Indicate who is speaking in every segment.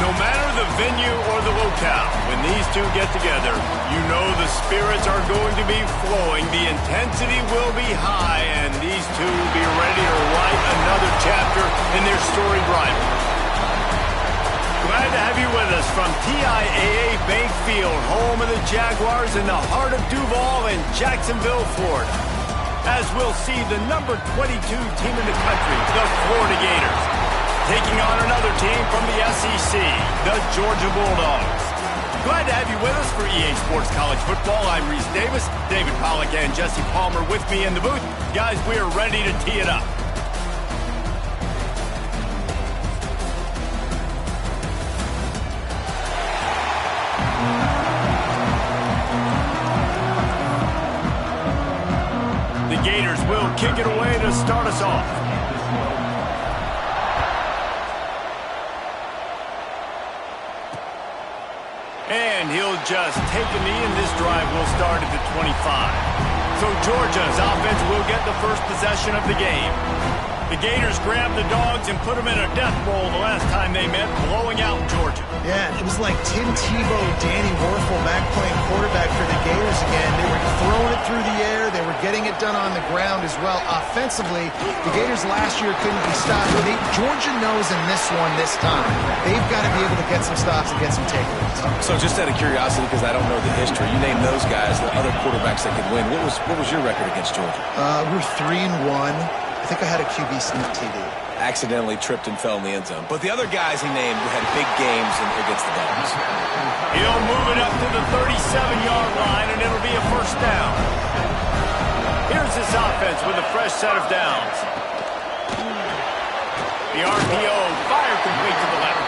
Speaker 1: No matter the venue or the locale, when these two get together, you know the spirits are going to be flowing, the intensity will be high, and these two will be ready to write another chapter in their storied rivalry. Glad to have you with us from TIAA Bank Field, home of the Jaguars in the heart of Duval in Jacksonville, Florida. As we'll see the number 22 team in the country, the Florida Gators, taking on another team from the SEC, the Georgia Bulldogs. Glad to have you with us for EA Sports College Football. I'm Reese Davis, David Pollack and Jesse Palmer with me in the booth. Guys, we are ready to tee it up. The Gators will kick it away to start us off. And he'll just take a knee, and this drive will start at the 25. So Georgia's offense will get the first possession of the game. The Gators grabbed the Dogs and put them in a death roll the last time they met, blowing out Georgia.
Speaker 2: Yeah, it was like Tim Tebow, Danny Werfel back playing quarterback for the Gators again. They were throwing it through the air. They were getting it done on the ground as well. Offensively, the Gators last year couldn't be stopped. Georgia knows in this one this time, they've got to be able to get some stops and get some takeaways.
Speaker 3: So just out of curiosity, because I don't know the history, you name those guys, the other quarterbacks that could win. What was your record against Georgia?
Speaker 2: We're 3-1. I think I had a QB sneak TD.
Speaker 3: Accidentally tripped and fell in the end zone. But the other guys he named had big games against the Dogs.
Speaker 1: He'll move it up to the 37-yard line, and it'll be a first down. Here's this offense with a fresh set of downs. The RPO fired complete to the left.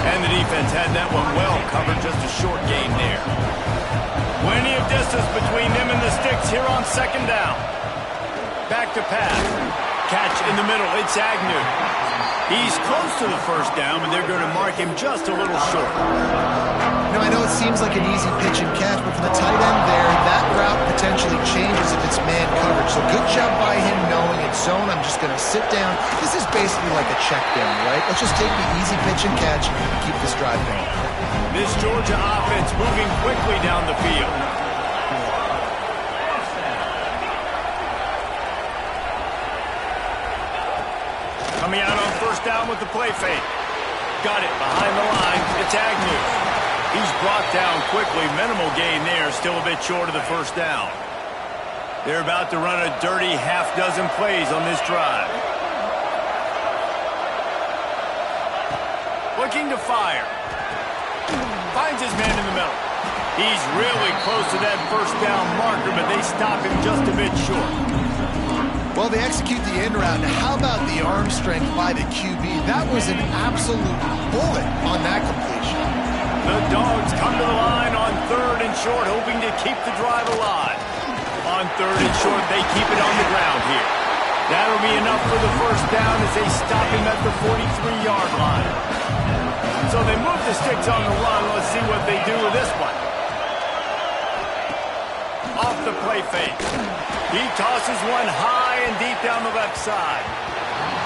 Speaker 1: And the defense had that one well covered, just a short gain there. Plenty of distance between them and the sticks here on second down. Back to pass. Catch in the middle, it's Agnew. He's close to the first down, but they're going to mark him just a little short.
Speaker 2: You know, I know it seems like an easy pitch and catch, but for the tight end there, that route potentially changes if it's man coverage. So good job by him knowing it's zone. I'm just going to sit down. This is basically like a check down, right? Let's just take the easy pitch and catch and keep this drive going.
Speaker 1: This Georgia offense moving quickly down the field. Coming out on first down with the play fake. Got it behind the line. It's Agnew. He's brought down quickly. Minimal gain there. Still a bit short of the first down. They're about to run a dirty half-dozen plays on this drive. Looking to fire. Finds his man in the middle. He's really close to that first down marker, but they stop him just a bit short.
Speaker 2: Well, they execute the end route. Now, how about the arm strength by the QB? That was an absolute bullet on that completion.
Speaker 1: The Dogs come to the line on third and short, hoping to keep the drive alive. On third and short, they keep it on the ground here. That'll be enough for the first down as they stop him at the 43-yard line. So they move the sticks on the run. Let's see what they do with this one. Off the play fake. He tosses one high and deep down the left side.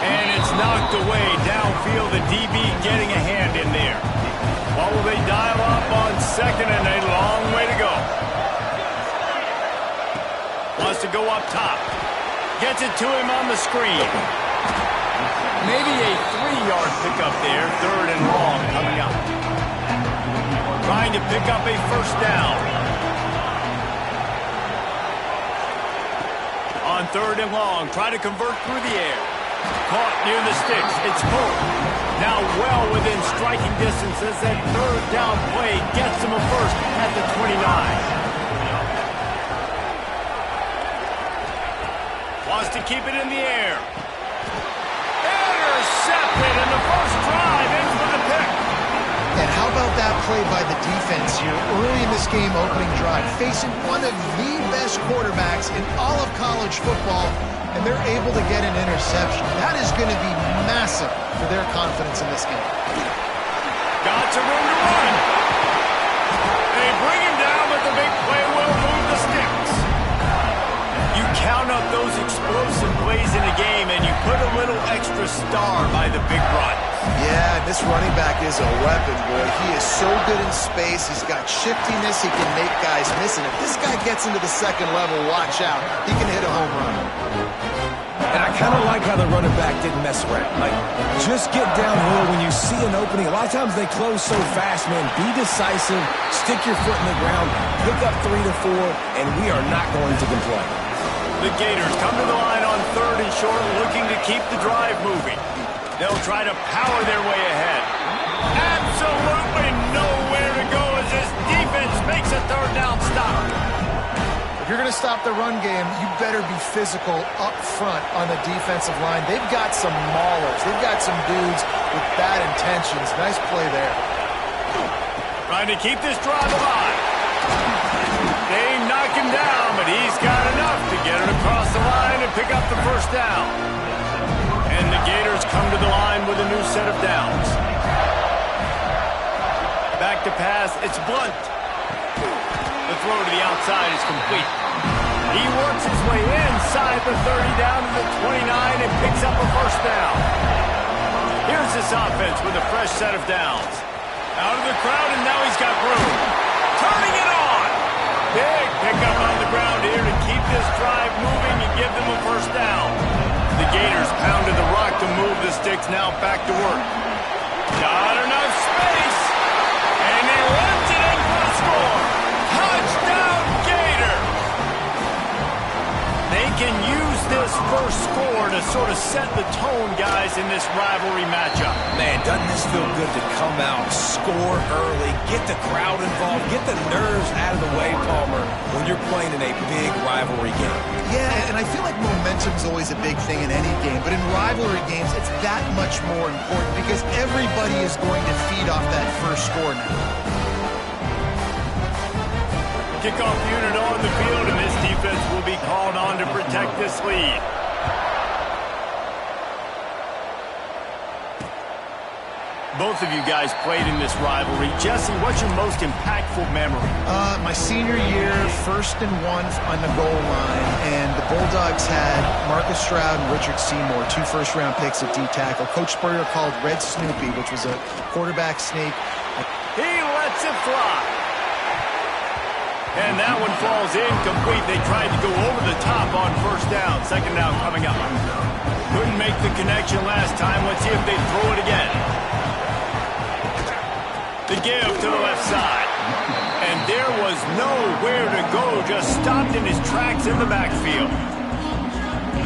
Speaker 1: And it's knocked away downfield. The DB getting a hand in there. What will they dial up on second, and a long way to go. Wants to go up top. Gets it to him on the screen. Maybe a 3-yard pickup there. Third and long coming up. Trying to pick up a first down. On third and long, try to convert through the air. Caught near the sticks. It's Hope. Now well within striking distance as that third down play gets him a first at the 29. Wants to keep it in the air. Intercepted, and the first drive ends with a pick.
Speaker 2: And how about that play by the defense here early in this game opening drive, facing one of the best quarterbacks in all of college football, and they're able to get an interception. That is going to be massive for their confidence in this game.
Speaker 1: Got some room to run. They bring him down, but the big play will move the sticks. You count up those explosive plays in a game, and you put a little extra star by the big run.
Speaker 2: Yeah, This running back is a weapon, boy. He is so good in space. He's got shiftiness. He can make guys miss. And if this guy gets into the second level, watch out. He can hit a home run.
Speaker 3: And I kind of like how the running back didn't mess around. Like, just get downhill when you see an opening. A lot of times they close so fast, man. Be decisive. Stick your foot in the ground. Pick up 3 to 4, and we are not going to complain.
Speaker 1: The Gators come to the line on 3rd and short, looking to keep the drive moving. They'll try to power their way ahead. Absolutely nowhere to go as this defense makes a 3rd down stop.
Speaker 2: If you're going to stop the run game, you better be physical up front on the defensive line. They've got some maulers. They've got some dudes with bad intentions. Nice play there.
Speaker 1: Trying to keep this drive alive. They knock him down, but he's got enough to get it across the line and pick up the 1st down. And the Gators come to the line with a new set of downs. Back to pass, it's Blunt. The throw to the outside is complete. He works his way inside the 30 down to the 29 and picks up a 1st down. Here's this offense with a fresh set of downs. Out of the crowd, and now he's got room. Turning it on. Big pickup on the ground here to keep this drive moving and give them a 1st down. The Gators pounded the rock to move the sticks, now back to work. Got enough space, and he runs it in for the score. Touchdown, Gator! They can use this first score to sort of set the tone, guys, in this rivalry matchup.
Speaker 3: Man, doesn't this feel good to come out, score early, get the crowd involved, get the nerves out of the way, Palmer, when you're playing in a big rivalry game?
Speaker 2: Yeah, and I feel like momentum's always a big thing in any game, but in rivalry games, it's that much more important because everybody is going to feed off that first score now.
Speaker 1: Kickoff unit on the field, and this defense will be called on to protect this lead. Both of you guys played in this rivalry. Jesse, what's your most impactful memory?
Speaker 2: My senior year, 1st and 1 on the goal line, and the Bulldogs had Marcus Stroud and Richard Seymour, 2 first-round picks at D-tackle. Coach Spurrier called Red Snoopy, which was a quarterback sneak.
Speaker 1: He lets it fly. And that one falls incomplete. They tried to go over the top on 1st down. 2nd down coming up. Couldn't make the connection last time. Let's see if they throw it again. The give to the left side. And there was nowhere to go. Just stopped in his tracks in the backfield.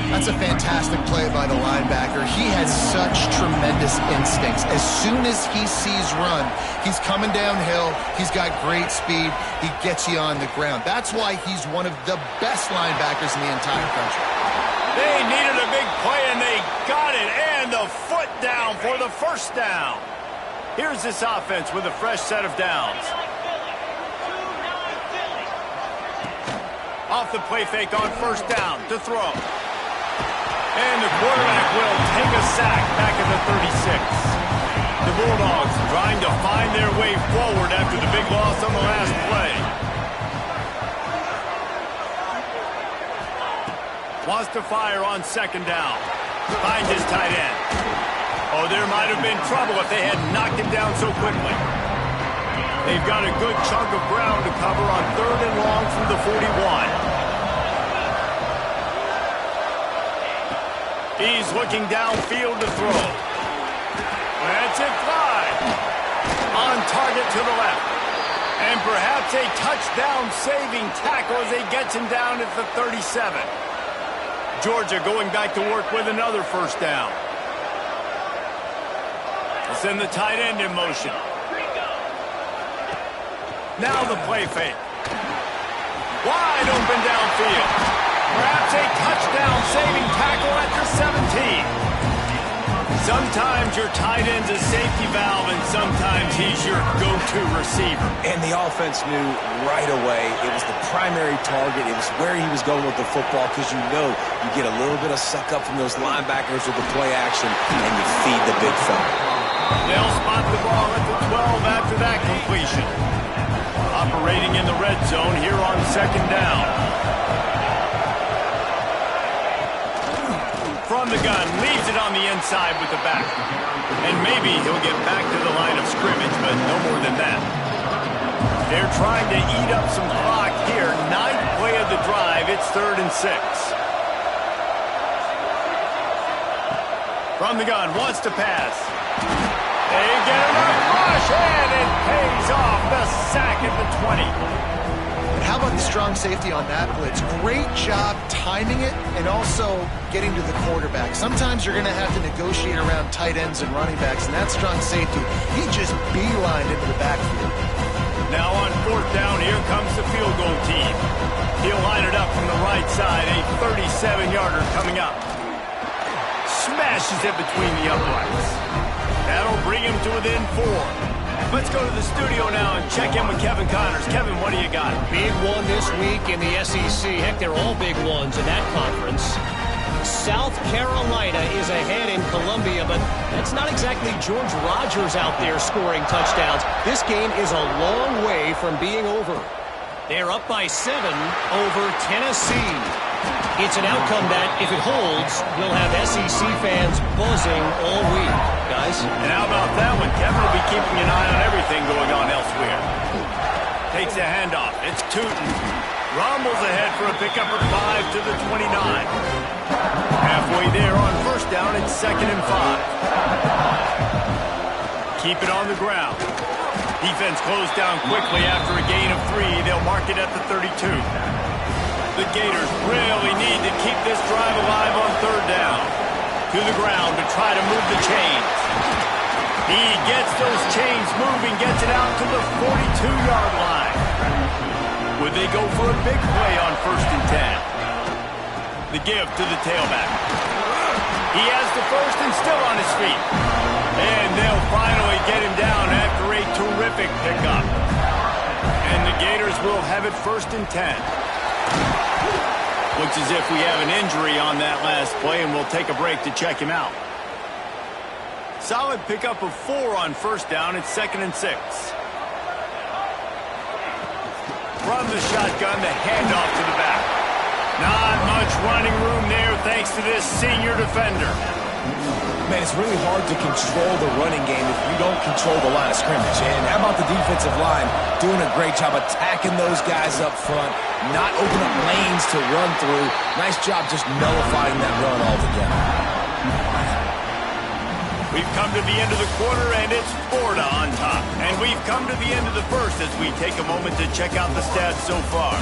Speaker 2: That's a fantastic play by the linebacker. He has such tremendous instincts. As soon as he sees run, he's coming downhill. He's got great speed. He gets you on the ground. That's why he's one of the best linebackers in the entire country.
Speaker 1: They needed a big play, and they got it. And the foot down for the 1st down. Here's this offense with a fresh set of downs. Off the play fake on 1st down to throw. And the quarterback will take a sack back at the 36. The Bulldogs trying to find their way forward after the big loss on the last play. Wants to fire on 2nd down. Finds his tight end. Oh, there might have been trouble if they had knocked him down so quickly. They've got a good chunk of ground to cover on 3rd and long from the 41. He's looking downfield to throw. That's it fly. On target to the left. And perhaps a touchdown-saving tackle as he gets him down at the 37. Georgia going back to work with another 1st down. They'll send the tight end in motion. Now the play fake. Wide open downfield. Perhaps a touchdown-saving tackle at the 17. Sometimes your tight end's a safety valve, and sometimes he's your go-to receiver.
Speaker 3: And the offense knew right away it was the primary target. It was where he was going with the football because you know you get a little bit of suck-up from those linebackers with the play action, and you feed the big fella.
Speaker 1: They'll spot the ball at the 12 after that completion. Operating in the red zone here on 2nd down. from the gun, leaves it on the inside with the back. And maybe he'll get back to the line of scrimmage, but no more than that. They're trying to eat up some clock here. 9th play of the drive. It's 3rd and 6. From the gun, wants to pass. They get enough rush, and it pays off. The sack at the 20.
Speaker 2: And how about the strong safety on that blitz? Great job timing it and also getting to the quarterback. Sometimes you're going to have to negotiate around tight ends and running backs, and that strong safety, he just beelined into the backfield.
Speaker 1: Now on 4th down, here comes the field goal team. He'll line it up from the right side, a 37-yarder coming up. Smashes it between the uprights. That'll bring him to within 4. Let's go to the studio now and check in with Kevin Connors. Kevin, what do you got?
Speaker 4: Big one this week in the SEC. Heck, they're all big ones in that conference. South Carolina is ahead in Columbia, but that's not exactly George Rogers out there scoring touchdowns. This game is a long way from being over. They're up by 7 over Tennessee. It's an outcome that, if it holds, will have SEC fans buzzing all week, guys.
Speaker 1: And how about that one? Kevin will be keeping an eye on everything going on elsewhere. Takes a handoff. It's Tootin. Rumbles ahead for a pickup of 5 to the 29. Halfway there on 1st down, it's 2nd and 5. Keep it on the ground. Defense closed down quickly after a gain of 3. They'll mark it at the 32. The Gators really need to keep this drive alive on 3rd down. To the ground to try to move the chains. He gets those chains moving, gets it out to the 42-yard line. Would they go for a big play on 1st and 10? The give to the tailback. He has the first and still on his feet. And they'll finally get him down after a terrific pickup. And the Gators will have it 1st and 10. Looks as if we have an injury on that last play, and we'll take a break to check him out. Solid pickup of 4 on 1st down. It's 2nd and 6. From the shotgun, the handoff to the back. Not much running room there thanks to this senior defender.
Speaker 3: Man, it's really hard to control the running game if you don't control the line of scrimmage. And how about the defensive line doing a great job attacking those guys up front, not opening up lanes to run through. Nice job just nullifying that run altogether.
Speaker 1: We've come to the end of the quarter, and it's Florida on top. And we've come to the end of the first as we take a moment to check out the stats so far.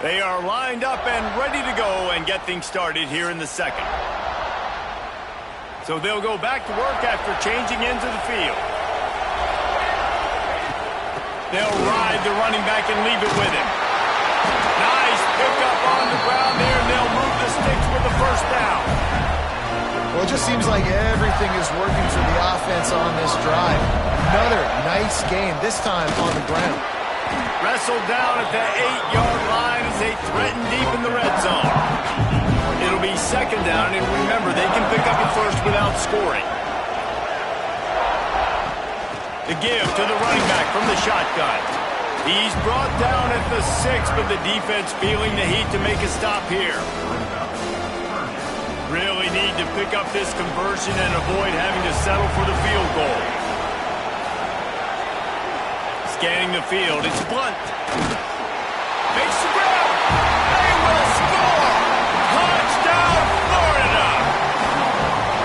Speaker 1: They are lined up and ready to go and get things started here in the 2nd. So they'll go back to work after changing into the field. They'll ride the running back and leave it with him. Nice pickup on the ground there, and they'll move the sticks with the 1st down.
Speaker 2: Well, it just seems like everything is working for the offense on this drive. Another nice game, this time on the ground.
Speaker 1: Wrestled down at the 8-yard line as they threaten deep in the red zone. It'll be 2nd down, and remember, they can pick up a first without scoring. The give to the running back from the shotgun. He's brought down at the 6, but the defense feeling the heat to make a stop here. Really need to pick up this conversion and avoid having to settle for the field goal. Scanning the field, it's Blunt. Makes the grab. They will score. Touchdown, Florida.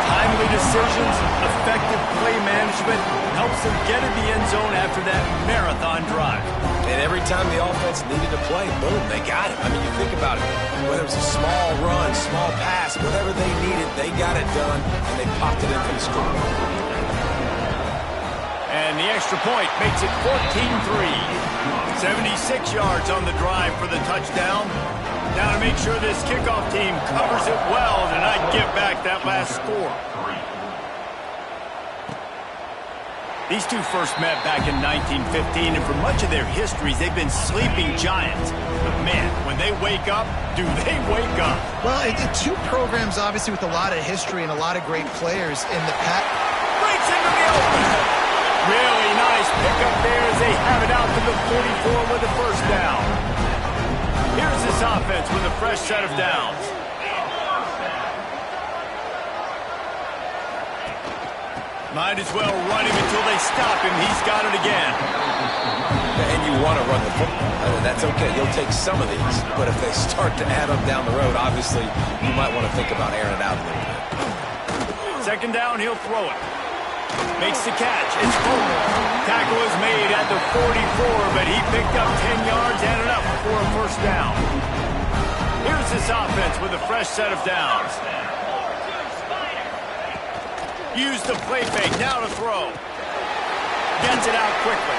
Speaker 1: Timely decisions, effective play management helps them get in the end zone after that marathon drive.
Speaker 3: And every time the offense needed to play, boom, they got it. I mean, you think about it. Whether it was a small run, small pass, whatever they needed, they got it done, and they popped it in for the score.
Speaker 1: And the extra point makes it 14-3. 76 yards on the drive for the touchdown. Now to make sure this kickoff team covers it well to not give back that last score. These two first met back in 1915, and for much of their histories, they've been sleeping giants. But man, when they wake up, do they wake up?
Speaker 2: Well, two programs, obviously, with a lot of history and a lot of great players in the past.
Speaker 1: Breaks into the open. Really nice pickup there as they have it out to the 44 with the first down. Here's this offense with a fresh set of downs. Might as well run him until they stop him. He's got it again.
Speaker 3: And you want to run the football. That's okay. You'll take some of these. But if they start to add up down the road, obviously, you might want to think about airing it out a little bit.
Speaker 1: Second down, he'll throw it. Makes the catch. It's full. Tackle is made at the 44, but he picked up 10 yards and enough for a first down. Here's this offense with a fresh set of downs. Use the play fake. Now to throw. Gets it out quickly.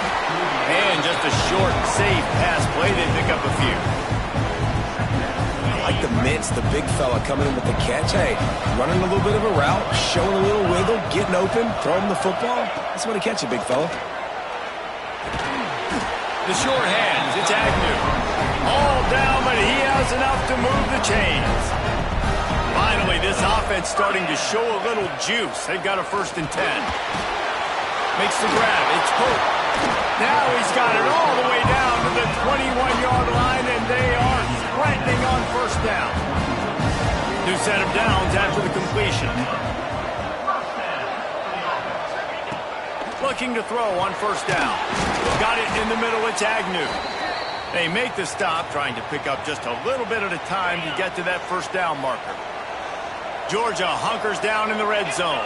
Speaker 1: And just a short, safe pass play. They pick up a few.
Speaker 3: I like the mitts, the big fella coming in with the catch. Hey, running a little bit of a route, showing a little wiggle, getting open, throwing the football. That's what to catch it, big fella.
Speaker 1: The short hands. It's Agnew. All down, but he has enough to move the chains. Finally, this offense starting to show a little juice. They've got a 1st and 10. Makes the grab. It's Hope. Now he's got it all the way down to the 21-yard line, and they are threatening on first down. New set of downs after the completion. Looking to throw on first down. Got it in the middle. It's Agnew. They make the stop, trying to pick up just a little bit at a time to get to that first down marker. Georgia hunkers down in the red zone.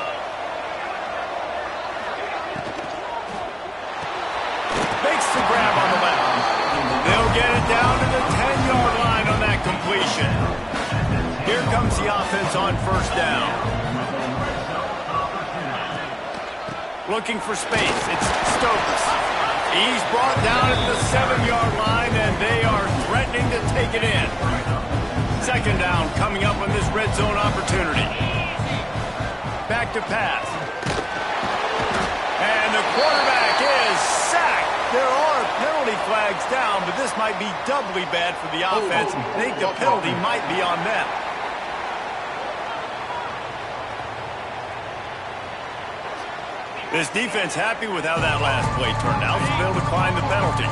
Speaker 1: Makes the grab on the left. They'll get it down to the 10-yard line on that completion. Here comes the offense on first down. Looking for space. It's Stokes. He's brought down at the 7-yard line, and they are threatening to take it in. Second down coming up on this red zone opportunity. Back to pass. And the quarterback is sacked. There are penalty flags down, but this might be doubly bad for the offense. I think the penalty might be on them. This defense happy with how that last play turned out, so they'll decline the penalty.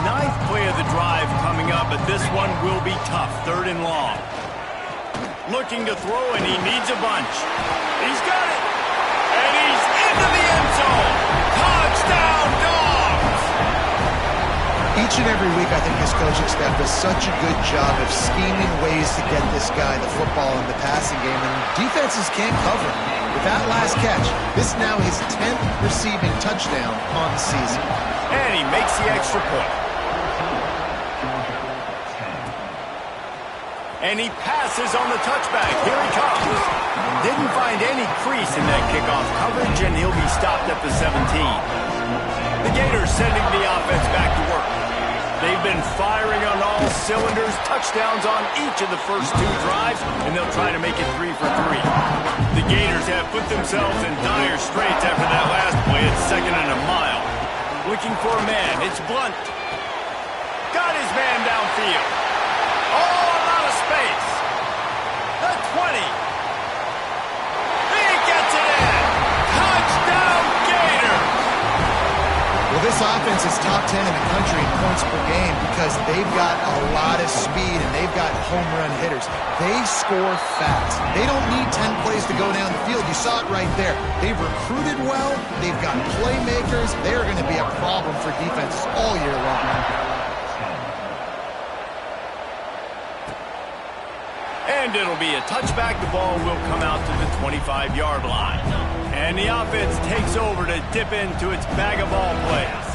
Speaker 1: 9th play of the drive coming up, but this one will be tough. 3rd and long. Looking to throw, and he needs a bunch. He's got it. And he's into the end zone. Touchdown, Dogs!
Speaker 2: Each and every week, I think this coaching staff does such a good job of scheming ways to get this guy the football in the passing game, and defenses can't cover him. With that last catch, this is now his 10th receiving touchdown on the season.
Speaker 1: And he makes the extra point. And he passes on the touchback. Here he comes. Didn't find any crease in that kickoff coverage, and he'll be stopped at the 17. The Gators sending the offense back to work. They've been firing on all cylinders, touchdowns on each of the first 2 drives, and they'll try to make it 3 for 3. The Gators have put themselves in dire straits after that last play. It's 2nd and a mile. Looking for a man. It's Blunt. Got his man downfield. Oh, a lot of space. The 20. He gets it in. Touchdown, Gators.
Speaker 2: Well, this offense is top 10 in the country in points per game because they've got a lot of speed and they've got home run hitters. They score fast. They don't need 10 plays to go down the field. You saw it right there. They've recruited well. They've got playmakers. They're going to be a problem for defenses all year long.
Speaker 1: And it'll be a touchback. The ball will come out to the 25-yard line. And the offense takes over to dip into its bag of ball plays.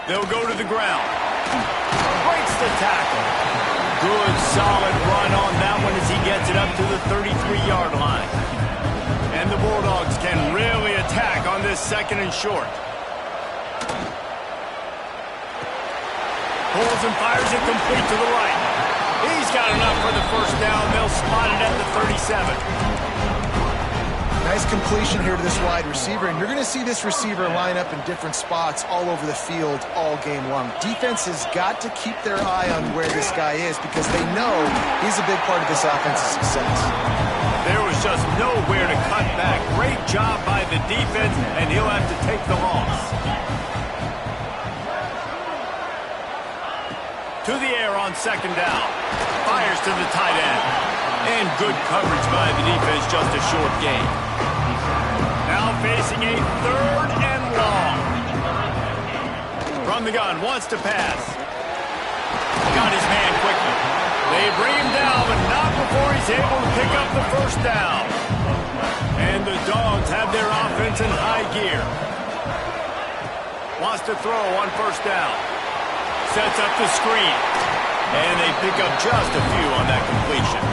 Speaker 1: They'll go to the ground. Breaks the tackle. Good, solid run on that one as he gets it up to the 33-yard line. And the Bulldogs can really attack on this 2nd and short. Pulls and fires it complete to the right. He's got enough for the first down. They'll spot it at the 37.
Speaker 2: Nice completion here to this wide receiver, and you're going to see this receiver line up in different spots all over the field all game long. Defense has got to keep their eye on where this guy is because they know he's a big part of this offense's success.
Speaker 1: There was just nowhere to cut back. Great job by the defense, and he'll have to take the loss. To the air on second down. Fires to the tight end. And good coverage by the defense, just a short gain. Now facing a third and long. From the gun, wants to pass. Got his man quickly. They bring him down, but not before he's able to pick up the first down. And the Dogs have their offense in high gear. Wants to throw on first down. Sets up the screen. And they pick up just a few on that completion.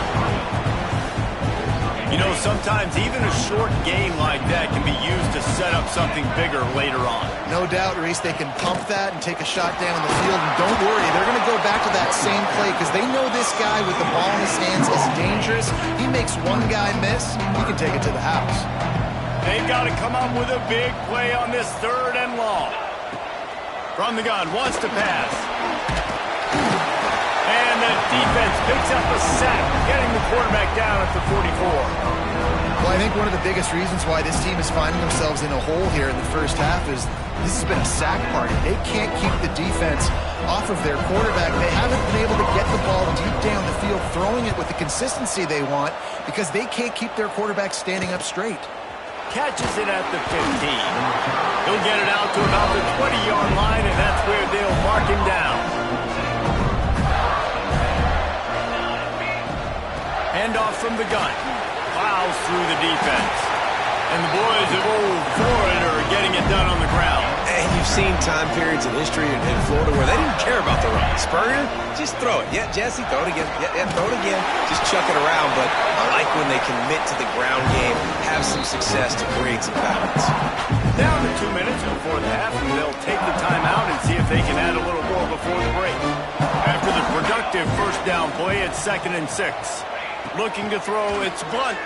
Speaker 1: You know, sometimes even a short gain like that can be used to set up something bigger later on.
Speaker 2: No doubt, Reese, they can pump that and take a shot down in the field. And don't worry, they're going to go back to that same play because they know this guy with the ball in his hands is dangerous. He makes one guy miss, he can take it to the house.
Speaker 1: They've got to come up with a big play on this third and long. From the gun, wants to pass. And the defense picks up a sack, getting the quarterback down at the 44.
Speaker 2: Well, I think one of the biggest reasons why this team is finding themselves in a hole here in the first half is this has been a sack party. They can't keep the defense off of their quarterback. They haven't been able to get the ball deep down the field, throwing it with the consistency they want because they can't keep their quarterback standing up straight.
Speaker 1: Catches it at the 15. He'll get it out to about the 20-yard line, and that's where they'll mark him down. Handoff from the gun. Plows through the defense. And the boys of old Florida are getting it done on the ground.
Speaker 3: And you've seen time periods in history in Florida where they didn't care about the run. Spurrier, just throw it. Yeah, Jesse, throw it again. Yeah, throw it again. Just chuck it around. But I like when they commit to the ground game, have some success to create some balance.
Speaker 1: Down to 2 minutes before the half, and they'll take the timeout and see if they can add a little more before the break. After the productive first down play, it's 2nd and 6. Looking to throw, it's Blunt.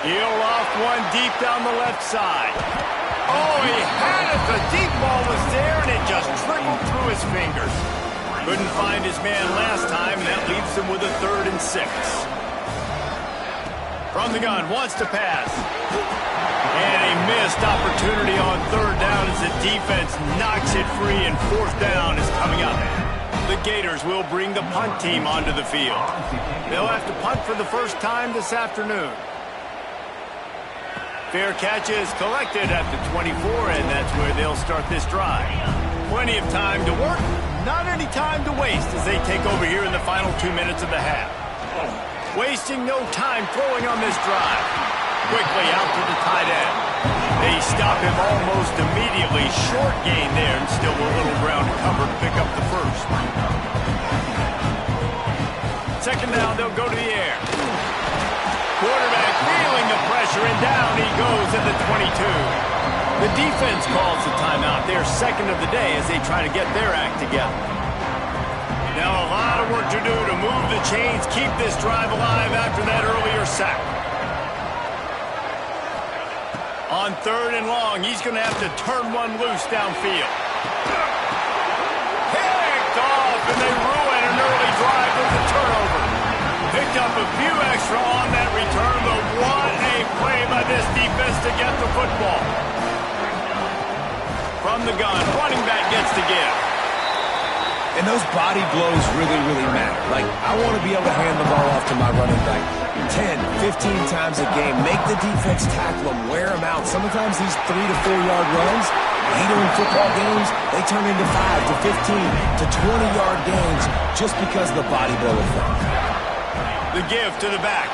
Speaker 1: He'll off one deep down the left side. Oh, he had it. The deep ball was there, and it just trickled through his fingers. Couldn't find his man last time, and that leaves him with a 3rd and 6. From the gun, wants to pass. And a missed opportunity on 3rd down as the defense knocks it free, and 4th down is coming up. The Gators will bring the punt team onto the field. They'll have to punt for the first time this afternoon. Fair catch is collected at the 24, and that's where they'll start this drive. Plenty of time to work, not any time to waste as they take over here in the final 2 minutes of the half. Wasting no time throwing on this drive. Quickly out to the tight end. They stop him almost immediately. Short gain there, and still a little ground to cover to pick up the first. 2nd down, they'll go to the air. Quarterback feeling the pressure, and down he goes at the 22. The defense calls the timeout. Their 2nd of the day as they try to get their act together. Now a lot of work to do to move the chains, keep this drive alive after that earlier sack. On 3rd and long, he's going to have to turn one loose downfield. Picked off, and they ruin an early drive with the turnover. Picked up a few extra on that return, but what a play by this defense to get the football. From the gun, running back gets to give.
Speaker 3: And those body blows really, really matter. Like, I want to be able to hand the ball off to my running back 10, 15 times a game. Make the defense tackle them, wear them out. Sometimes these 3 to 4 yard runs, later in football games, they turn into 5 to 15 to 20 yard gains just because of the body blow effect.
Speaker 1: The give to the back.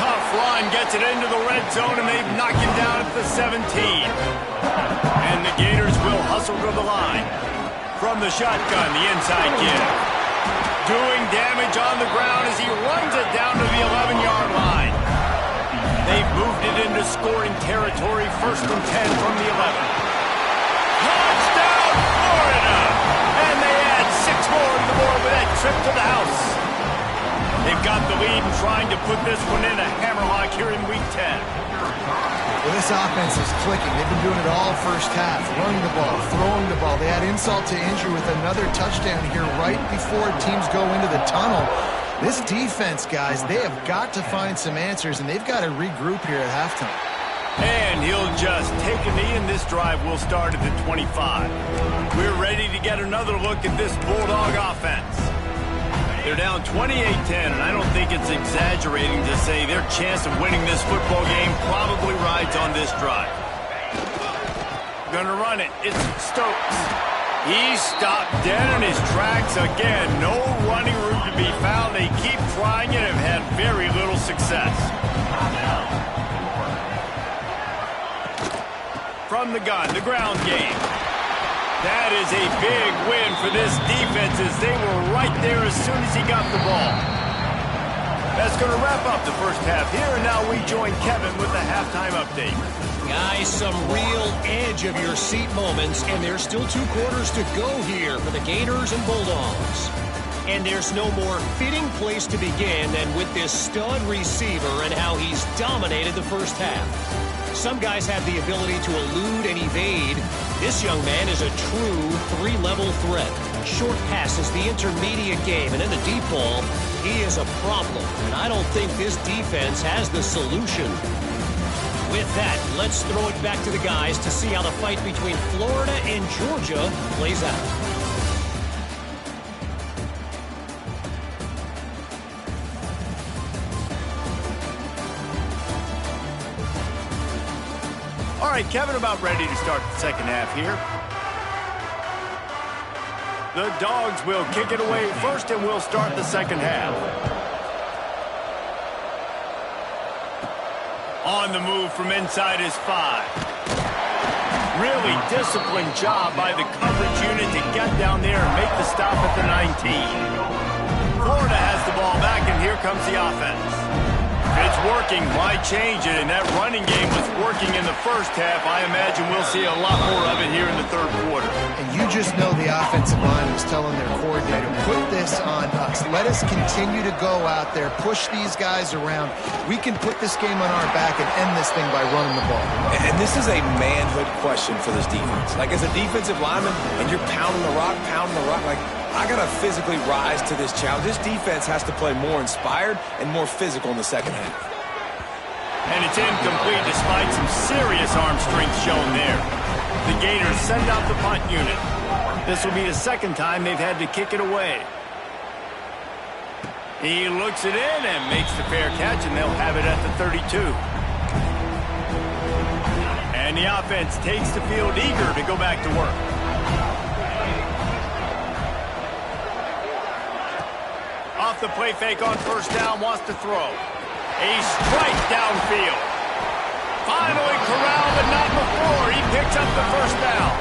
Speaker 1: Tough run gets it into the red zone, and they knock him down at the 17. And the Gators will hustle to the line. From the shotgun, the inside give. Doing damage on the ground as he runs it down to the 11-yard line. They've moved it into scoring territory, 1st and 10 from the 11. Touchdown, Florida! And they add 6 more to the board with that trip to the house. They've got the lead and trying to put this one in a hammerlock here in Week 10.
Speaker 2: Well, this offense is clicking. They've been doing it all first half. Running the ball, throwing the ball. They had insult to injury with another touchdown here right before teams go into the tunnel. This defense, guys, they have got to find some answers, and they've got to regroup here at halftime.
Speaker 1: And he'll just take a knee, and this drive will start at the 25. We're ready to get another look at this Bulldog offense. They're down 28-10, and I don't think it's exaggerating to say their chance of winning this football game probably rides on this drive. Gonna run it. It's Stokes. He's stopped dead in his tracks again. No running room to be found. They keep trying it and have had very little success. From the gun, the ground game. That is a big win for this defense as they were right there as soon as he got the ball. That's going to wrap up the first half here, and now we join Kevin with the halftime update.
Speaker 4: Guys, some real edge-of-your-seat moments, and there's still 2 quarters to go here for the Gators and Bulldogs. And there's no more fitting place to begin than with this stud receiver and how he's dominated the first half. Some guys have the ability to elude and evade. This young man is a true 3-level threat. Short passes, the intermediate game, and then the deep ball. He is a problem, and I don't think this defense has the solution. With that, let's throw it back to the guys to see how the fight between Florida and Georgia plays out.
Speaker 1: All right, Kevin, about ready to start the second half here. The Dogs will kick it away first, and we'll start the second half. On the move from inside his 5. Really disciplined job by the coverage unit to get down there and make the stop at the 19. Florida has the ball back, and here comes the offense. It's working. Why change it? And that running game was working in the first half. I imagine we'll see a lot more of it here in the third quarter.
Speaker 2: And you just know the offensive line was telling their coordinator, put this on us. Let us continue to go out there, push these guys around. We can put this game on our back and end this thing by running the ball.
Speaker 3: And this is a manhood question for this defense. Like, as a defensive lineman, and you're pounding the rock, like, I got to physically rise to this challenge. This defense has to play more inspired and more physical in the second half.
Speaker 1: And it's incomplete despite some serious arm strength shown there. The Gators send out the punt unit. This will be the second time they've had to kick it away. He looks it in and makes the fair catch, and they'll have it at the 32. And the offense takes the field eager to go back to work. Off the play fake on first down, wants to throw. A strike downfield. Finally corralled, but not before. He picks up the first down.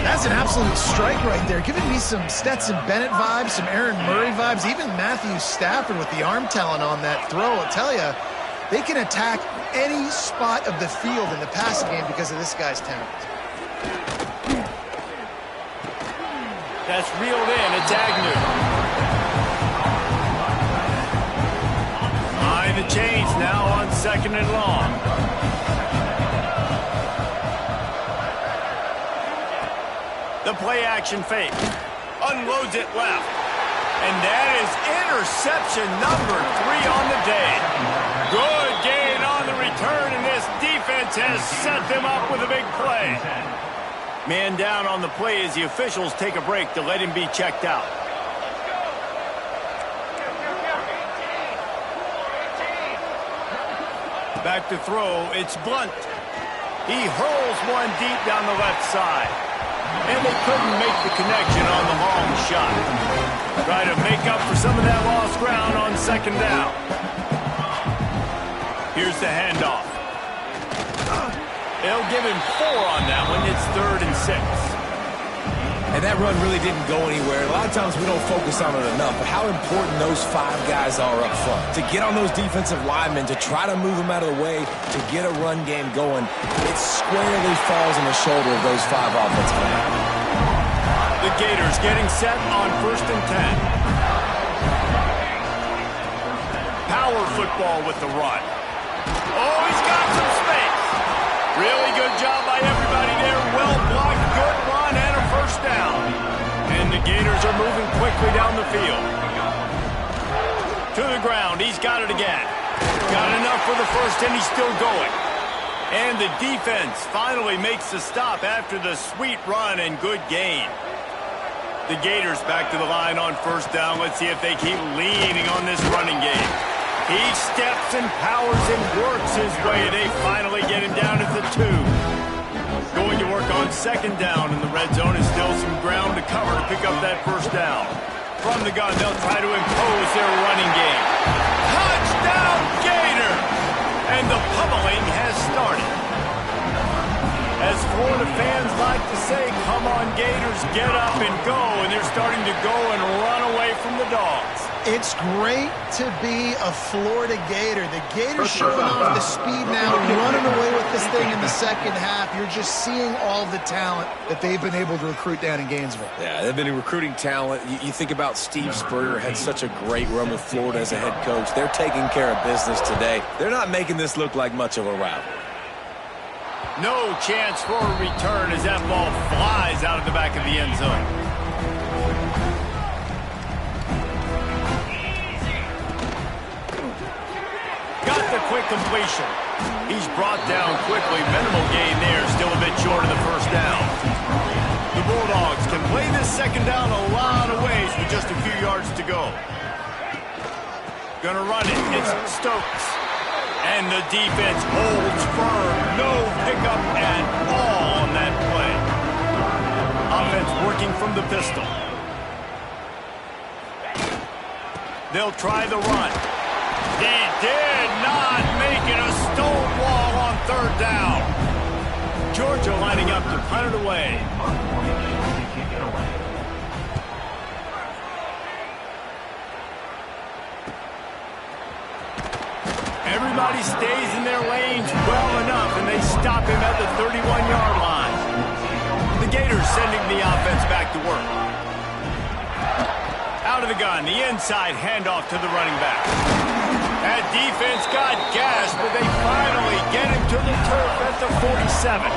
Speaker 2: That's an absolute strike right there. Giving me some Stetson Bennett vibes, some Aaron Murray vibes, even Matthew Stafford with the arm talent on that throw. I'll tell you, they can attack any spot of the field in the passing game because of this guy's talent.
Speaker 1: That's reeled in. It's Agnew. The change now on second and long. The play action fake. Unloads it left. And that is interception number 3 on the day. Good gain on the return, and this defense has set them up with a big play. Man down on the play as the officials take a break to let him be checked out. Back to throw, it's Blunt. He hurls one deep down the left side. And they couldn't make the connection on the long shot. Try to make up for some of that lost ground on second down. Here's the handoff. They'll give him 4 on that one. It's 3rd and 6.
Speaker 3: And that run really didn't go anywhere. A lot of times we don't focus on it enough, but how important those 5 guys are up front. To get on those defensive linemen, to try to move them out of the way, to get a run game going, it squarely falls on the shoulder of those 5 offensive linemen.
Speaker 1: The Gators getting set on 1st and 10. Power football with the run. Oh, he's got some space. Really good job by everybody there. Well blocked, good run, and a first down. And the Gators are moving quickly down the field. To the ground. He's got it again. Got enough for the first, and he's still going. And the defense finally makes the stop after the sweet run and good gain. The Gators back to the line on first down. Let's see if they keep leaning on this running game. He steps and powers and works his way. They finally get him down at the 2. Going to work on second down in the red zone, and still some ground to cover to pick up that first down. From the gun, they'll try to impose their running game. Touchdown, Gator! And the pummeling has started. As Florida fans like to say, come on, Gators, get up and go. And they're starting to go and run away from the Dogs.
Speaker 2: It's great to be a Florida Gator. The Gators showing off the speed now, running away with this thing in the second half. You're just seeing all the talent that they've been able to recruit down in Gainesville.
Speaker 3: Yeah, they've been recruiting talent. You think about Steve Spurrier, had such a great run with Florida as a head coach. They're taking care of business today. They're not making this look like much of a rivalry.
Speaker 1: No chance for a return as that ball flies out of the back of the end zone. Got the quick completion. He's brought down quickly. Minimal gain there. Still a bit short of the first down. The Bulldogs can play this second down a lot of ways with just a few yards to go. Gonna run it. It's Stokes. And the defense holds firm. No pickup at all on that play. Offense working from the pistol. They'll try the run. They did not make it. A stone wall on third down. Georgia lining up to punt it away. Everybody stays in their lanes well enough, and they stop him at the 31-yard line. The Gators sending the offense back to work. Out of the gun, the inside handoff to the running back. That defense got gashed, but they finally get him to the turf at the 47.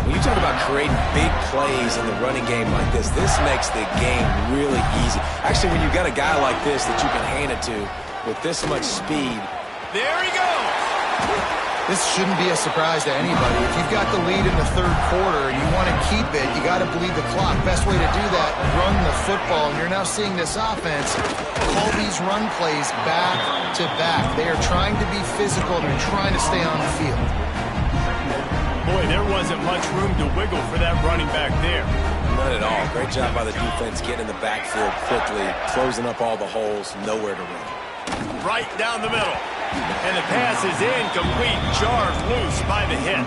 Speaker 3: When you talk about creating big plays in the running game like this makes the game really easy. Actually, when you've got a guy like this that you can hand it to with this much speed.
Speaker 1: There he goes.
Speaker 2: This shouldn't be a surprise to anybody. If you've got the lead in the third quarter and you want to keep it, you got to bleed the clock. Best way to do that, run the football. And you're now seeing this offense call these run plays back to back. They are trying to be physical. They're trying to stay on the field.
Speaker 1: Boy, there wasn't much room to wiggle for that running back there.
Speaker 3: Not at all. Great job by the defense getting in the backfield quickly, closing up all the holes, nowhere to run.
Speaker 1: Right down the middle. And the pass is incomplete, jarred loose by the hit.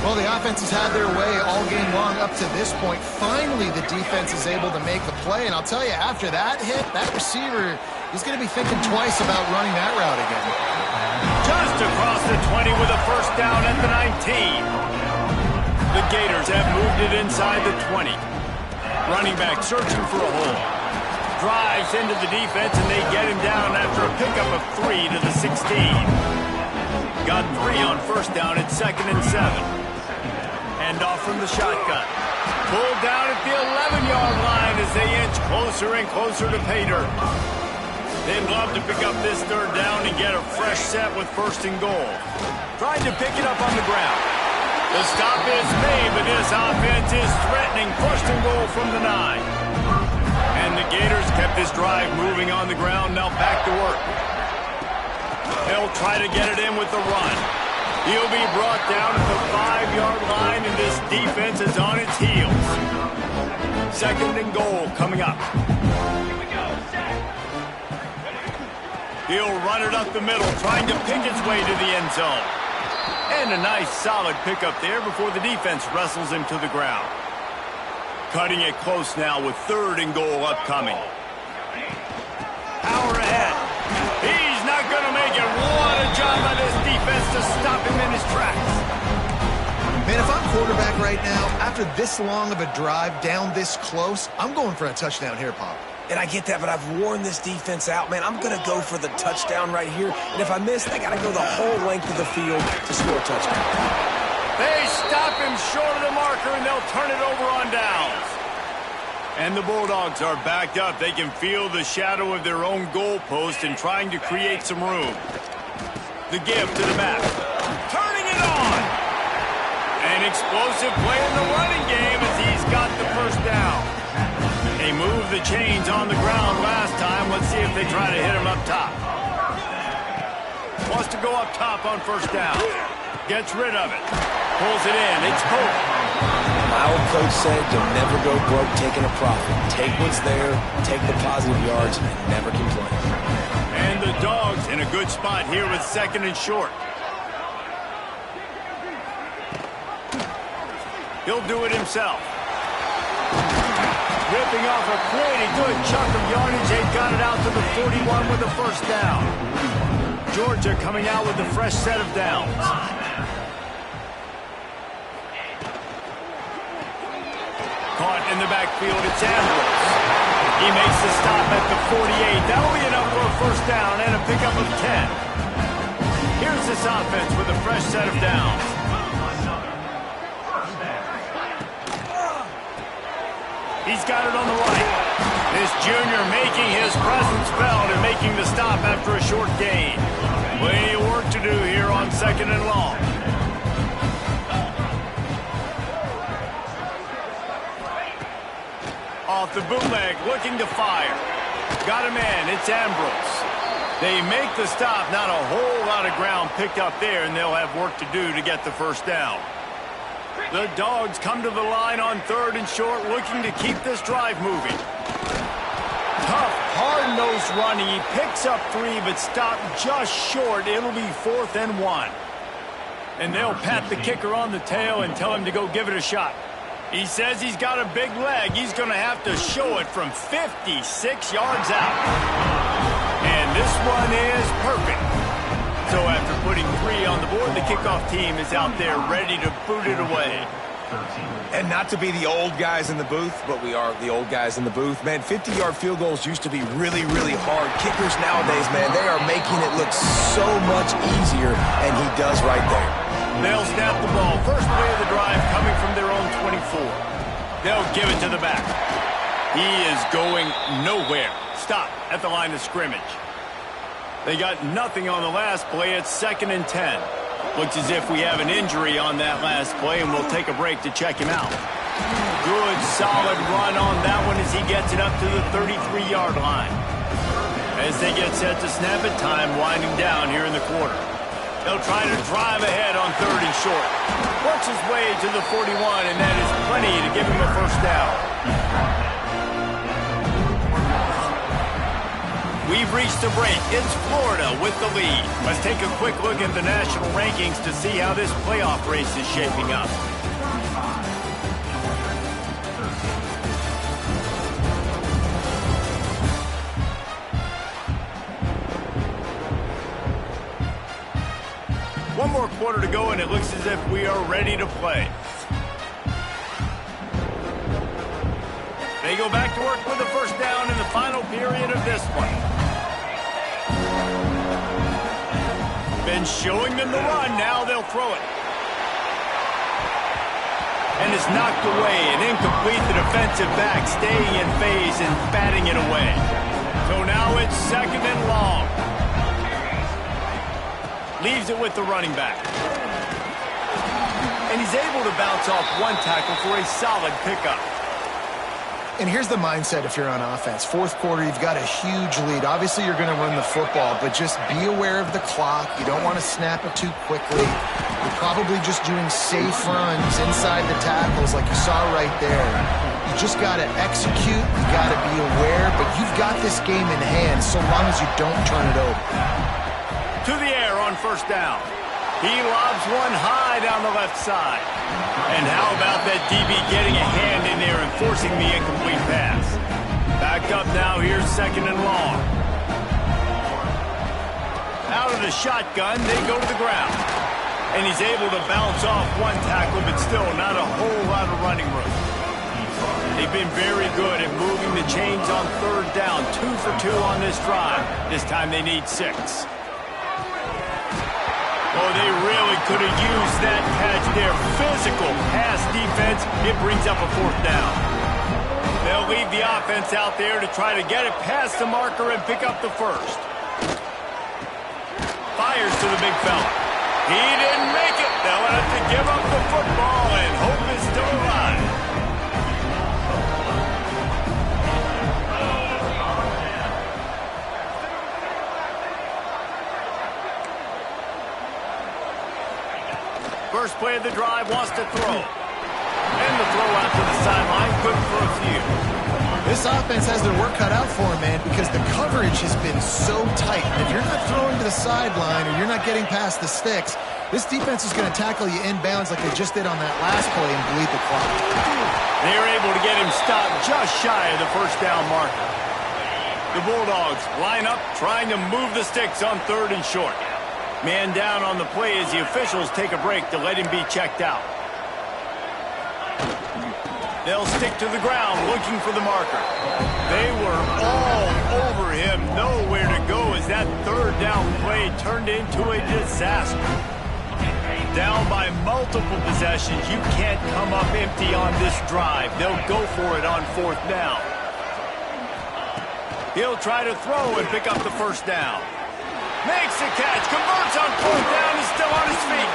Speaker 2: Well, the offense has had their way all game long up to this point. Finally, the defense is able to make the play. And I'll tell you, after that hit, that receiver is going to be thinking twice about running that route again.
Speaker 1: Just across the 20 with a first down at the 19. The Gators have moved it inside the 20. Running back searching for a hole. Drives into the defense, and they get him down after a pickup of 3 to the 16. Got 3 on first down at 2nd and 7. Hand off from the shotgun. Pulled down at the 11-yard line as they inch closer and closer to pay dirt. They'd love to pick up this third down and get a fresh set with first and goal. Trying to pick it up on the ground. The stop is made, but this offense is threatening first and goal from the 9. And the Gators kept this drive moving on the ground, now back to work. They'll try to get it in with the run. He'll be brought down at the 5-yard line, and this defense is on its heels. 2nd and goal coming up. He'll run it up the middle, trying to pick its way to the end zone. And a nice solid pickup there before the defense wrestles him to the ground. Cutting it close now with 3rd and goal upcoming. Power ahead. He's not going to make it. What a job by this defense to stop him in his tracks.
Speaker 2: Man, if I'm quarterback right now, after this long of a drive down this close, I'm going for a touchdown here, Pop.
Speaker 3: And I get that, but I've worn this defense out, man. I'm going to go for the touchdown right here. And if I miss, I got to go the whole length of the field to score a touchdown.
Speaker 1: They stop him short of the marker, and they'll turn it over on downs. And the Bulldogs are backed up. They can feel the shadow of their own goalpost and trying to create some room. The give to the back. Turning it on. An explosive play in the running game as he's got the first down. They moved the chains on the ground last time. Let's see if they try to hit him up top. Wants to go up top on first down. Gets rid of it. Pulls it in. It's Cole.
Speaker 3: My old coach said you'll never go broke taking a profit. Take what's there, take the positive yards, and never complain.
Speaker 1: And the Dogs in a good spot here with second and short. He'll do it himself. Ripping off a pretty good chunk of yardage. They got it out to the 41 with the first down. Georgia coming out with a fresh set of downs. Caught in the backfield, it's Andrews. He makes the stop at the 48. That'll be enough for a first down and a pickup of 10. Here's this offense with a fresh set of downs. He's got it on the right. This junior making his presence felt and making the stop after a short gain. Plenty of work to do here on second and long. Off the bootleg, looking to fire. Got him in, it's Ambrose. They make the stop, not a whole lot of ground picked up there, and they'll have work to do to get the first down. The Dogs come to the line on third and short, looking to keep this drive moving. Tough, hard-nosed running. He picks up 3, but stopped just short. It'll be 4th and 1. And they'll pat the kicker on the tail and tell him to go give it a shot. He says he's got a big leg. He's going to have to show it from 56 yards out. And this one is perfect. So after putting 3 on the board, the kickoff team is out there ready to boot it away.
Speaker 3: And not to be the old guys in the booth, but we are the old guys in the booth. Man, 50-yard field goals used to be really, really hard. Kickers nowadays, man, they are making it look so much easier, and he does right there.
Speaker 1: They'll snap the ball. First play of the drive coming from their own 24. They'll give it to the back. He is going nowhere. Stop at the line of scrimmage. They got nothing on the last play. It's 2nd and 10. Looks as if we have an injury on that last play, and we'll take a break to check him out. Good, solid run on that one as he gets it up to the 33-yard line. As they get set to snap it, time winding down here in the quarter. They'll try to drive ahead on 3rd and short. Works his way to the 41, and that is plenty to give him a first down. We've reached the break. It's Florida with the lead. Let's take a quick look at the national rankings to see how this playoff race is shaping up. One more quarter to go, and it looks as if we are ready to play. They go back to work with the first down in the final period of this one. Been showing them the run. Now they'll throw it. And it's knocked away and incomplete. The defensive back staying in phase and batting it away. So now it's 2nd and long. Leaves it with the running back. And he's able to bounce off one tackle for a solid pickup.
Speaker 2: And here's the mindset if you're on offense. 4th quarter, you've got a huge lead. Obviously, you're going to run the football, but just be aware of the clock. You don't want to snap it too quickly. You're probably just doing safe runs inside the tackles like you saw right there. You just got to execute. You got to be aware, but you've got this game in hand so long as you don't turn it over.
Speaker 1: To the air on first down. He lobs one high down the left side. And how about that DB getting a hand in there and forcing the incomplete pass? Back up now, here's 2nd and long. Out of the shotgun, they go to the ground. And he's able to bounce off one tackle, but still not a whole lot of running room. They've been very good at moving the chains on 3rd down. 2 for 2 on this drive. This time they need 6. Oh, they really could have used that catch there. Physical pass defense. It brings up a 4th down. They'll leave the offense out there to try to get it past the marker and pick up the first. Fires to the big fella. He didn't make it. They'll have to give up the football, and hope is still alive. First play of the drive, wants to throw. And the throw out to the sideline, good for a few.
Speaker 2: This offense has their work cut out for them, man, because the coverage has been so tight. If you're not throwing to the sideline or you're not getting past the sticks, this defense is going to tackle you inbounds like they just did on that last play and bleed the clock.
Speaker 1: They are able to get him stopped just shy of the first down marker. The Bulldogs line up, trying to move the sticks on 3rd and short. Man down on the play as the officials take a break to let him be checked out. They'll stick to the ground looking for the marker. They were all over him, nowhere to go as that 3rd down play turned into a disaster. Down by multiple possessions, you can't come up empty on this drive. They'll go for it on 4th down. He'll try to throw and pick up the first down. Makes the catch, converts on 4th down, he's still on his feet.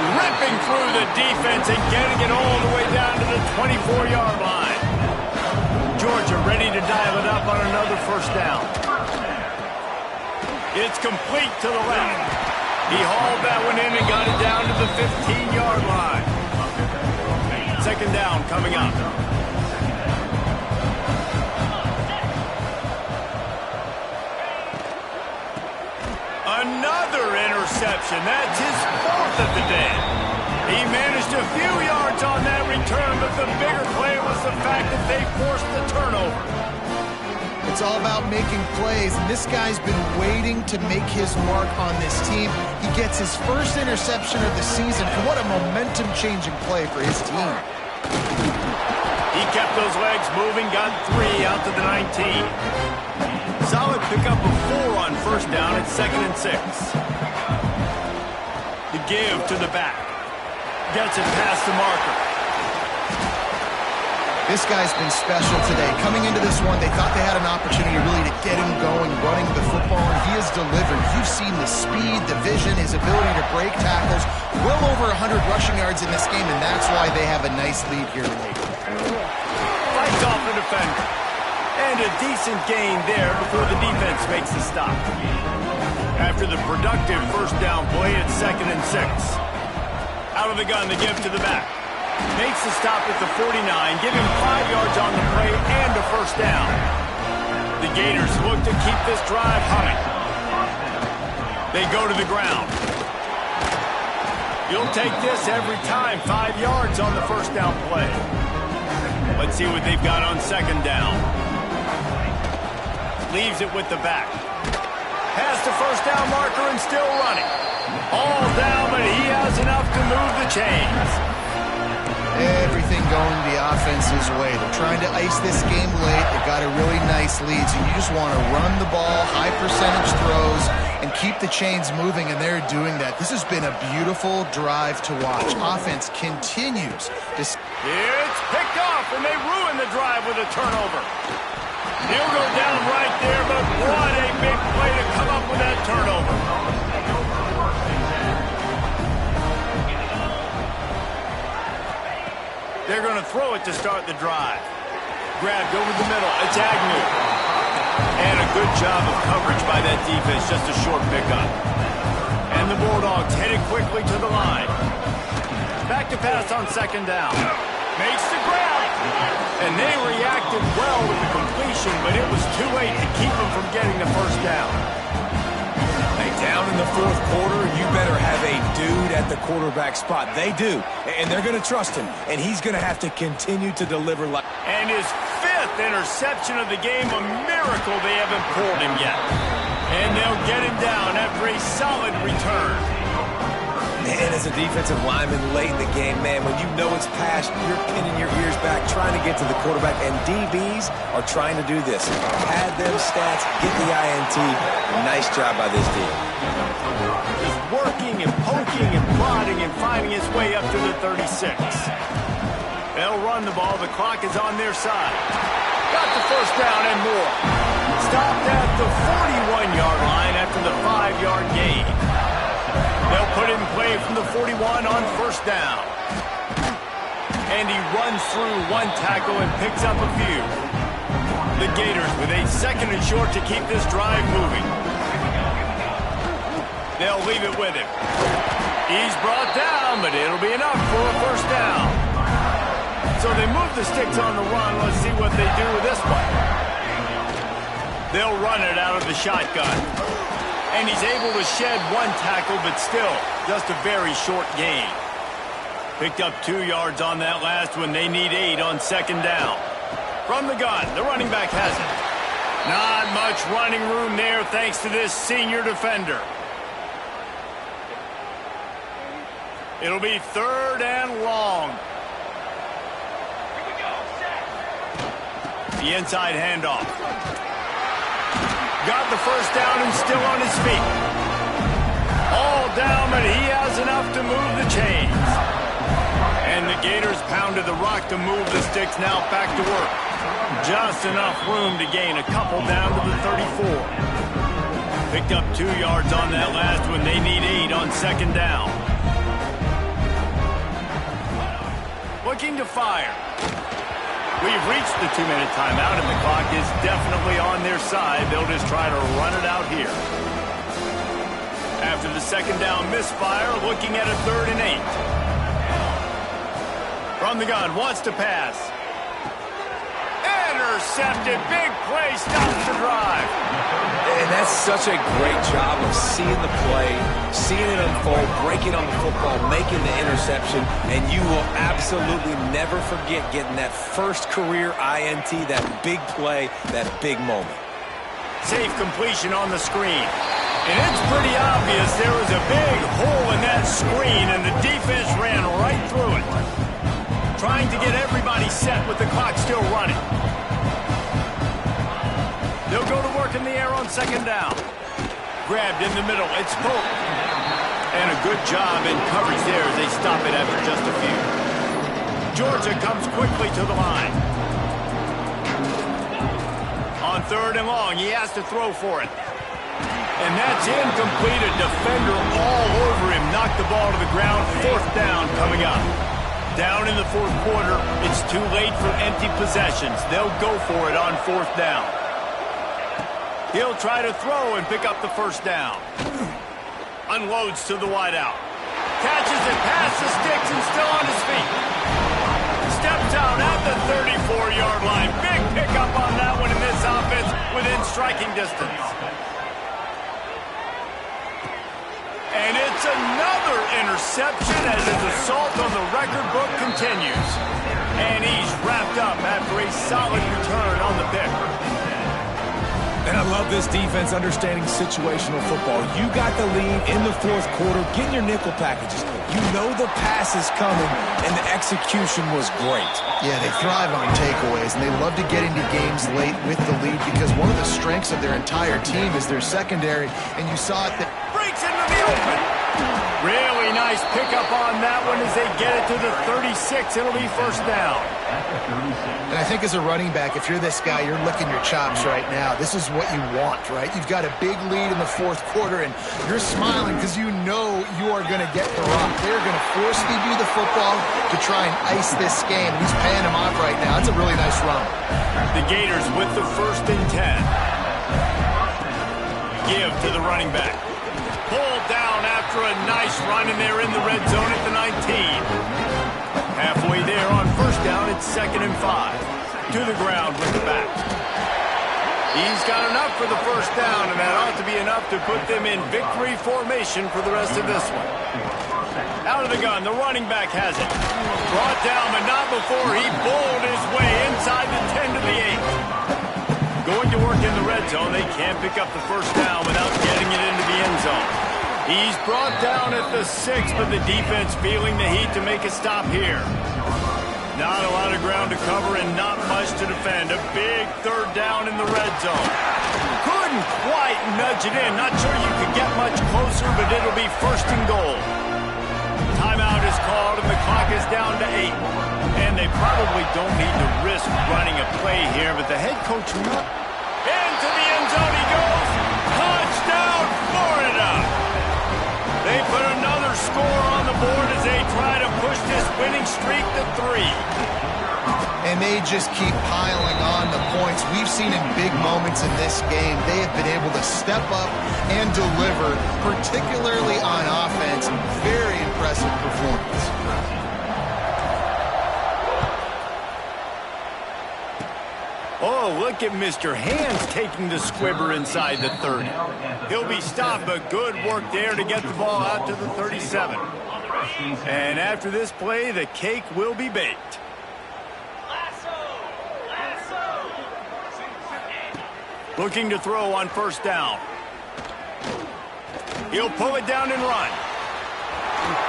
Speaker 1: Ripping through the defense and getting it all the way down to the 24-yard line. Georgia ready to dial it up on another first down. It's complete to the left. He hauled that one in and got it down to the 15-yard line. 2nd down coming up. Another interception. That's his 4th of the day. He managed a few yards on that return, but the bigger play was the fact that they forced the turnover.
Speaker 2: It's all about making plays, and this guy's been waiting to make his mark on this team. He gets his first interception of the season, and what a momentum-changing play for his team.
Speaker 1: He kept those legs moving, got 3 out to the 19. Solid pickup of 4 on 1st down at 2nd and 6. The give to the back. Gets it past the marker.
Speaker 2: This guy's been special today. Coming into this one, they thought they had an opportunity really to get him going, running the football, and he has delivered. You've seen the speed, the vision, his ability to break tackles. Well over 100 rushing yards in this game, and that's why they have a nice lead here late.
Speaker 1: Fights off the defender. And a decent gain there before the defense makes the stop. After the productive first down play at 2nd and 6. Out of the gun, the give to the back. Makes the stop at the 49, giving 5 yards on the play and a first down. The Gators look to keep this drive humming. They go to the ground. You'll take this every time. 5 yards on the first down play. Let's see what they've got on 2nd down. Leaves it with the back. Past the first down marker and still running. All down, but he has enough to move the chains.
Speaker 2: Everything going the offense's way. They're trying to ice this game late. They've got a really nice lead, so you just want to run the ball, high percentage throws, and keep the chains moving, and they're doing that. This has been a beautiful drive to watch. Offense continues to...
Speaker 1: It's picked off, and they ruin the drive with a turnover. He'll go down right there, but what a big play to come up with that turnover. They're going to throw it to start the drive. Grabbed over the middle. It's Agnew. And a good job of coverage by that defense. Just a short pickup. And the Bulldogs headed quickly to the line. Back to pass on 2nd down. Makes the grab. And they reacted well with the completion, but it was too late to keep them from getting the first down.
Speaker 3: Down in the 4th quarter, you better have a dude at the quarterback spot. They do, and they're going to trust him, and he's going to have to continue to deliver.
Speaker 1: And his 5th interception of the game, a miracle they haven't pulled him yet. And they'll get him down after a solid return.
Speaker 3: Man, as a defensive lineman late in the game, man, when you know it's past, you're pinning your ears back, trying to get to the quarterback, and DBs are trying to do this. Pad them stats, get the INT. Nice job by this team.
Speaker 1: Just working and poking and prodding and finding his way up to the 36. They'll run the ball. The clock is on their side. Got the first down and more. Stopped at the 41-yard line after the 5-yard gain. They'll put it in play from the 41 on first down. And he runs through one tackle and picks up a few. The Gators with a second and short to keep this drive moving. They'll leave it with him. He's brought down, but it'll be enough for a first down. So they move the sticks on the run. Let's see what they do with this one. They'll run it out of the shotgun. And he's able to shed one tackle, but still just a very short gain. Picked up 2 yards on that last one. They need 8 on second down. From the gun, the running back has it. Not much running room there thanks to this senior defender. It'll be third and long. The inside handoff. Got the first down and still on his feet. All down, but he has enough to move the chains. And the Gators pounded the rock to move the sticks now back to work. Just enough room to gain a couple down to the 34. Picked up 2 yards on that last one. They need 8 on second down. Looking to fire. We've reached the 2-minute timeout, and the clock is definitely on their side. They'll just try to run it out here. After the second down misfire, looking at a 3rd and 8. From the gun, wants to pass. Intercepted, big play, stops the drive.
Speaker 3: And that's such a great job of seeing the play, seeing it unfold, breaking on the football, making the interception, and you will absolutely never forget getting that first career INT, that big play, that big moment.
Speaker 1: Safe completion on the screen. And it's pretty obvious there was a big hole in that screen, and the defense ran right through it. Trying to get everybody set with the clock still running. They'll go to work in the air on second down. Grabbed in the middle. It's Pope. And a good job in coverage there as they stop it after just a few. Georgia comes quickly to the line. On 3rd and long, he has to throw for it. And that's incomplete. A defender all over him. Knocked the ball to the ground. 4th down coming up. Down in the 4th quarter, it's too late for empty possessions. They'll go for it on 4th down. He'll try to throw and pick up the first down. Unloads to the wideout. Catches it past the sticks and still on his feet. Steps out at the 34-yard line. Big pickup on that one in this offense within striking distance. And it's another interception as his assault on the record book continues. And he's wrapped up after a solid return on the pick.
Speaker 3: And I love this defense understanding situational football. You got the lead in the 4th quarter. Get your nickel packages. You know the pass is coming, and the execution was great.
Speaker 2: Yeah, they thrive on takeaways, and they love to get into games late with the lead because one of the strengths of their entire team is their secondary, and you saw it.
Speaker 1: Breaks into the open. Really nice pickup on that one as they get it to the 36. It'll be first down.
Speaker 2: And I think as a running back, if you're this guy, you're licking your chops right now. This is what you want, right? You've got a big lead in the 4th quarter, and you're smiling because you know you are going to get the rock. They're going to force feed you the football to try and ice this game. He's paying him off right now. It's a really nice run.
Speaker 1: The Gators with the 1st and 10. Give to the running back. Pulled down after a nice run, and they're in the red zone at the 19. Halfway there on first down, it's 2nd and 5. To the ground with the back. He's got enough for the first down, and that ought to be enough to put them in victory formation for the rest of this one. Out of the gun, the running back has it. Brought down, but not before he bowled his way inside the 10 to the 8. Going to work in the red zone. They can't pick up the first down without getting it into the end zone. He's brought down at the 6, but the defense feeling the heat to make a stop here. Not a lot of ground to cover and not much to defend. A big 3rd down in the red zone. Couldn't quite nudge it in. Not sure you could get much closer, but it'll be 1st and goal. Timeout is called, and the clock is down to 8. And they probably don't need to risk just running a play here, but the head coach... Into the end zone he goes. Touchdown, Florida! They put another score on the board as they try to push this winning streak to 3.
Speaker 2: And they just keep piling on the points. We've seen in big moments in this game, they have been able to step up and deliver, particularly on offense. Very impressive performance.
Speaker 1: Oh, look at Mr. Hands taking the squibber inside the 30. He'll be stopped, but good work there to get the ball out to the 37. And after this play, the cake will be baked. Looking to throw on first down. He'll pull it down and run.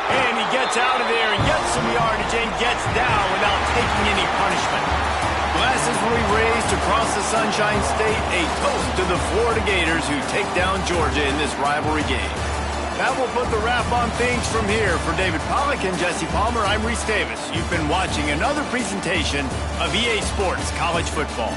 Speaker 1: And he gets out of there and gets some yardage and gets down without taking any punishment. Glasses will be raised across the Sunshine State, a toast to the Florida Gators who take down Georgia in this rivalry game. That will put the wrap on things from here. For David Pollack and Jesse Palmer, I'm Reese Davis. You've been watching another presentation of EA Sports College Football.